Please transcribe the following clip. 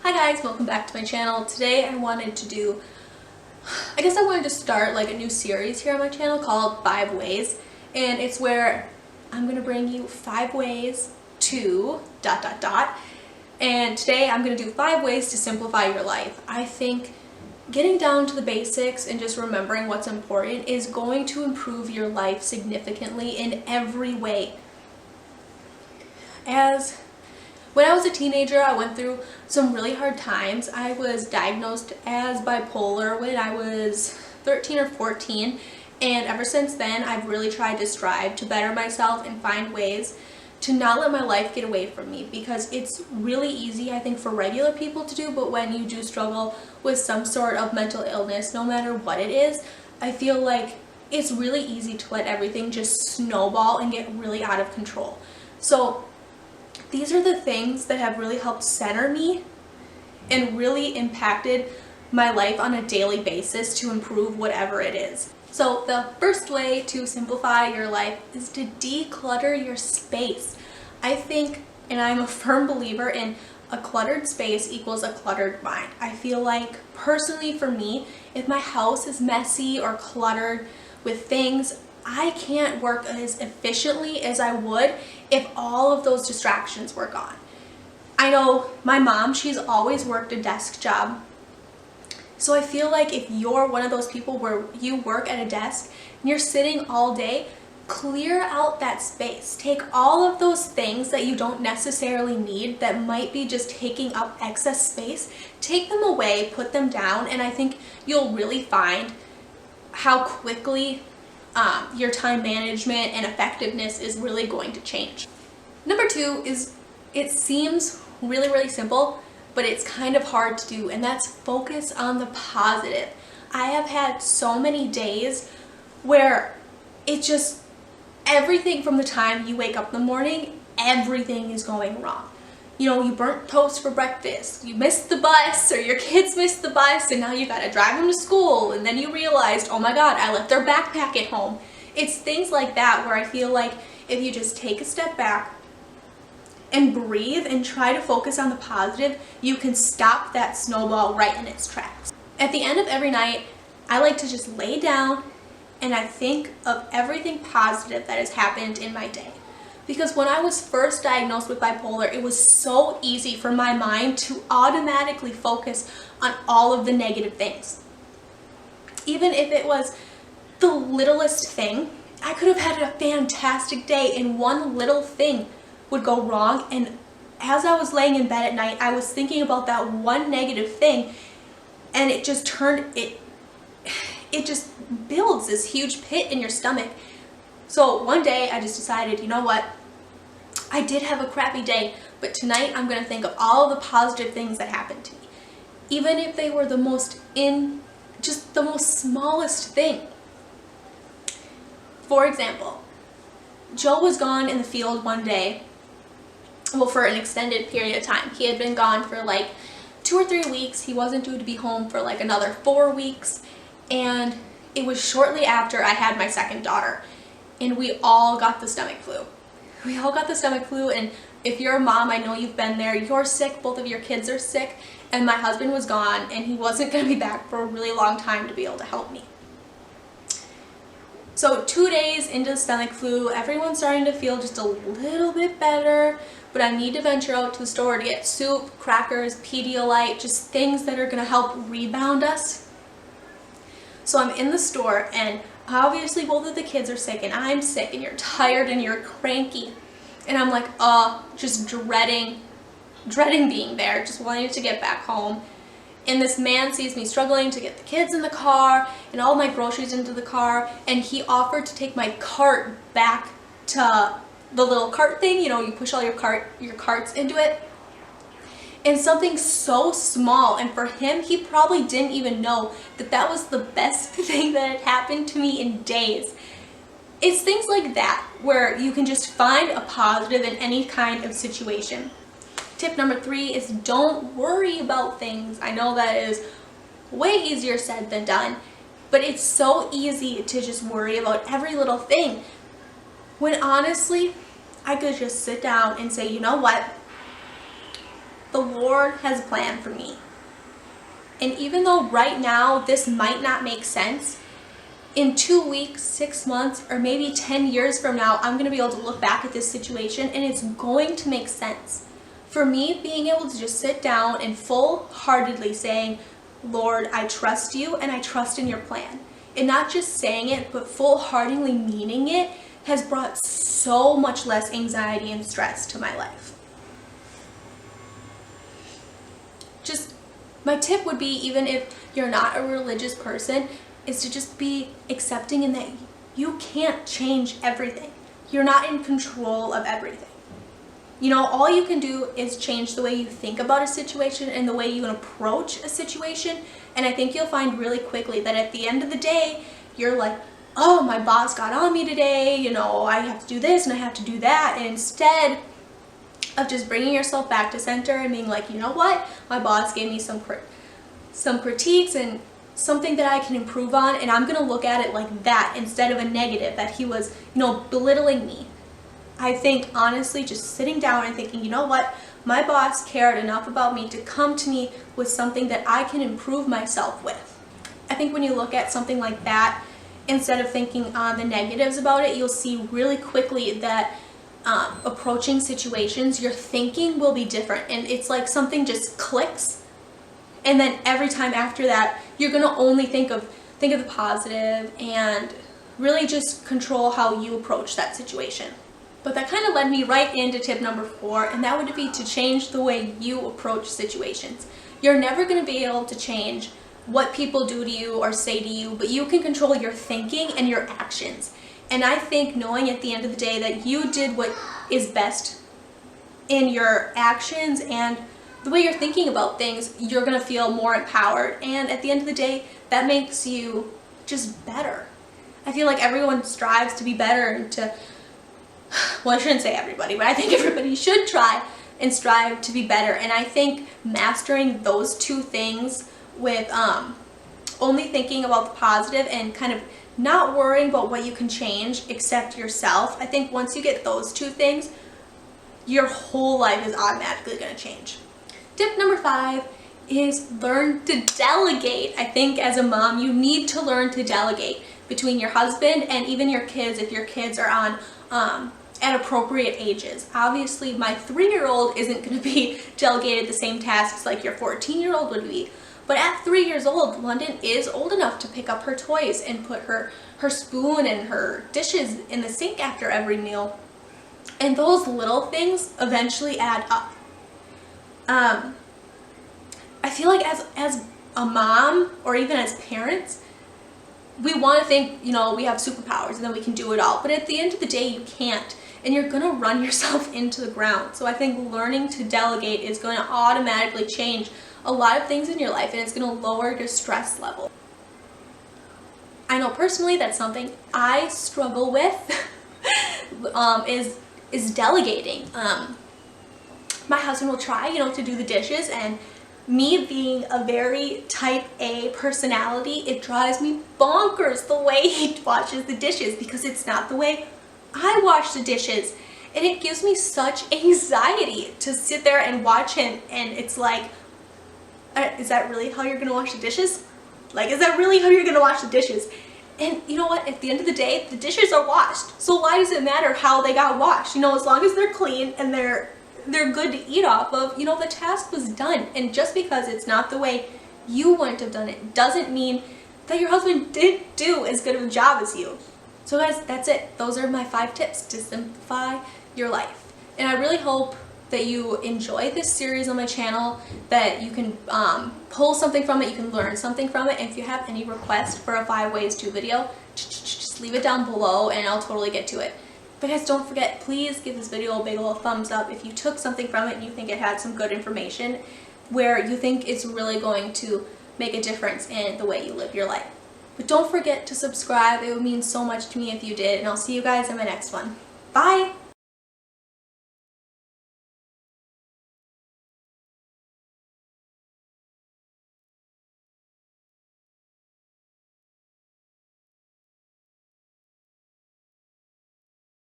Hi guys, welcome back to my channel. Today I wanted to start like a new series here on my channel called 5 Ways, and it's where I'm going to bring you 5 ways to ... And today I'm going to do 5 ways to simplify your life. I think getting down to the basics and just remembering what's important is going to improve your life significantly in every way. When I was a teenager, I went through some really hard times. I was diagnosed as bipolar when I was 13 or 14, and ever since then I've really tried to strive to better myself and find ways to not let my life get away from me, because it's really easy, I think, for regular people to do, but when you do struggle with some sort of mental illness, no matter what it is, I feel like it's really easy to let everything just snowball and get really out of control. So these are the things that have really helped center me and really impacted my life on a daily basis to improve whatever it is. So the first way to simplify your life is to declutter your space. I think, and I'm a firm believer in, a cluttered space equals a cluttered mind. I feel like, personally for me, if my house is messy or cluttered with things, I can't work as efficiently as I would if all of those distractions were gone. I know my mom, she's always worked a desk job. So I feel like if you're one of those people where you work at a desk and you're sitting all day, clear out that space. Take all of those things that you don't necessarily need that might be just taking up excess space, take them away, put them down, and I think you'll really find how quickly your time management and effectiveness is really going to change. Number 2 is, it seems really simple, but it's kind of hard to do, and that's focus on the positive. I have had so many days where it just, everything from the time you wake up in the morning, everything is going wrong. You know, you burnt toast for breakfast, you missed the bus, or your kids missed the bus, and now you gotta drive them to school, and then you realized, oh my god, I left their backpack at home. It's things like that where I feel like if you just take a step back and breathe and try to focus on the positive, you can stop that snowball right in its tracks. At the end of every night, I like to just lay down and I think of everything positive that has happened in my day. Because when I was first diagnosed with bipolar, it was so easy for my mind to automatically focus on all of the negative things. Even if it was the littlest thing, I could have had a fantastic day and one little thing would go wrong, and as I was laying in bed at night, I was thinking about that one negative thing, and it just just builds this huge pit in your stomach. So one day I just decided, you know what, I did have a crappy day, but tonight I'm going to think of all the positive things that happened to me, even if they were the most smallest thing. For example, Joe was gone in the field one day, well, for an extended period of time. He had been gone for like 2 or 3 weeks. He wasn't due to be home for like another 4 weeks, and it was shortly after I had my second daughter, and we all got the stomach flu. We all got the stomach flu, and if you're a mom, I know you've been there. You're sick, both of your kids are sick, and my husband was gone, and he wasn't going to be back for a really long time to be able to help me. So 2 days into the stomach flu, everyone's starting to feel just a little bit better, but I need to venture out to the store to get soup, crackers, Pedialyte, just things that are going to help rebound us. So I'm in the store, and obviously both of the kids are sick, and I'm sick, and you're tired, and you're cranky. And I'm like, just dreading being there, just wanting to get back home. And this man sees me struggling to get the kids in the car and all my groceries into the car, and he offered to take my cart back to the little cart thing, you know, you push all your carts into it. And something so small, and for him, he probably didn't even know that that was the best thing that had happened to me in days. It's things like that where you can just find a positive in any kind of situation. Tip number 3 is don't worry about things. I know that is way easier said than done, but it's so easy to just worry about every little thing, when honestly, I could just sit down and say, you know what? the Lord has a plan for me. And even though right now this might not make sense, in 2 weeks, 6 months, or maybe 10 years from now, I'm going to be able to look back at this situation and it's going to make sense. For me, being able to just sit down and full-heartedly saying, Lord, I trust you and I trust in your plan. And not just saying it, but full-heartedly meaning it has brought so much less anxiety and stress to my life. Just my tip would be, even if you're not a religious person, is to just be accepting in that you can't change everything. You're not in control of everything. You know, all you can do is change the way you think about a situation and the way you approach a situation. And I think you'll find really quickly that at the end of the day, you're like, oh, my boss got on me today, you know, I have to do this and I have to do that. And instead of just bringing yourself back to center and being like, you know what, my boss gave me some critiques and something that I can improve on, and I'm going to look at it like that instead of a negative, that he was, you know, belittling me. I think honestly, just sitting down and thinking, you know what, my boss cared enough about me to come to me with something that I can improve myself with. I think when you look at something like that, instead of thinking on the negatives about it, you'll see really quickly that approaching situations, your thinking will be different, and it's like something just clicks. And then every time after that, you're going to only think of the positive and really just control how you approach that situation. But that kind of led me right into tip number 4, and that would be to change the way you approach situations. You're never going to be able to change what people do to you or say to you, but you can control your thinking and your actions. And I think knowing at the end of the day that you did what is best in your actions and the way you're thinking about things, you're going to feel more empowered. And at the end of the day, that makes you just better. I feel like everyone strives to be better and to, well, I shouldn't say everybody, but I think everybody should try and strive to be better. And I think mastering those two things with only thinking about the positive and kind of not worrying about what you can change except yourself, I think once you get those two things, your whole life is automatically going to change. Tip number 5 is learn to delegate. I think as a mom, you need to learn to delegate between your husband and even your kids if your kids are on at appropriate ages. Obviously, my 3-year-old isn't going to be delegated the same tasks like your 14-year-old would be. But at 3 years old, London is old enough to pick up her toys and put her spoon and her dishes in the sink after every meal. And those little things eventually add up. I feel like as a mom or even as parents, we want to think, you know, we have superpowers and then we can do it all. But at the end of the day, you can't. And you're going to run yourself into the ground. So I think learning to delegate is going to automatically change a lot of things in your life, and it's going to lower your stress level. I know personally that's something I struggle with is delegating. My husband will try, you know, to do the dishes, and me being a very type A personality, it drives me bonkers the way he washes the dishes, because it's not the way I wash the dishes. And it gives me such anxiety to sit there and watch him, and it's like, is that really how you're going to wash the dishes? Like, is that really how you're going to wash the dishes? And you know what? At the end of the day, the dishes are washed. So why does it matter how they got washed? You know, as long as they're clean and they're good to eat off of, you know, the task was done. And just because it's not the way you wouldn't have done it doesn't mean that your husband didn't do as good of a job as you. So guys, that's it. Those are my 5 tips to simplify your life. And I really hope that you enjoy this series on my channel, that you can pull something from it, you can learn something from it. And if you have any requests for a 5 ways to video, just leave it down below and I'll totally get to it. But guys, don't forget, please give this video a big ol' thumbs up if you took something from it and you think it had some good information where you think it's really going to make a difference in the way you live your life. But don't forget to subscribe. It would mean so much to me if you did, and I'll see you guys in my next one. Bye!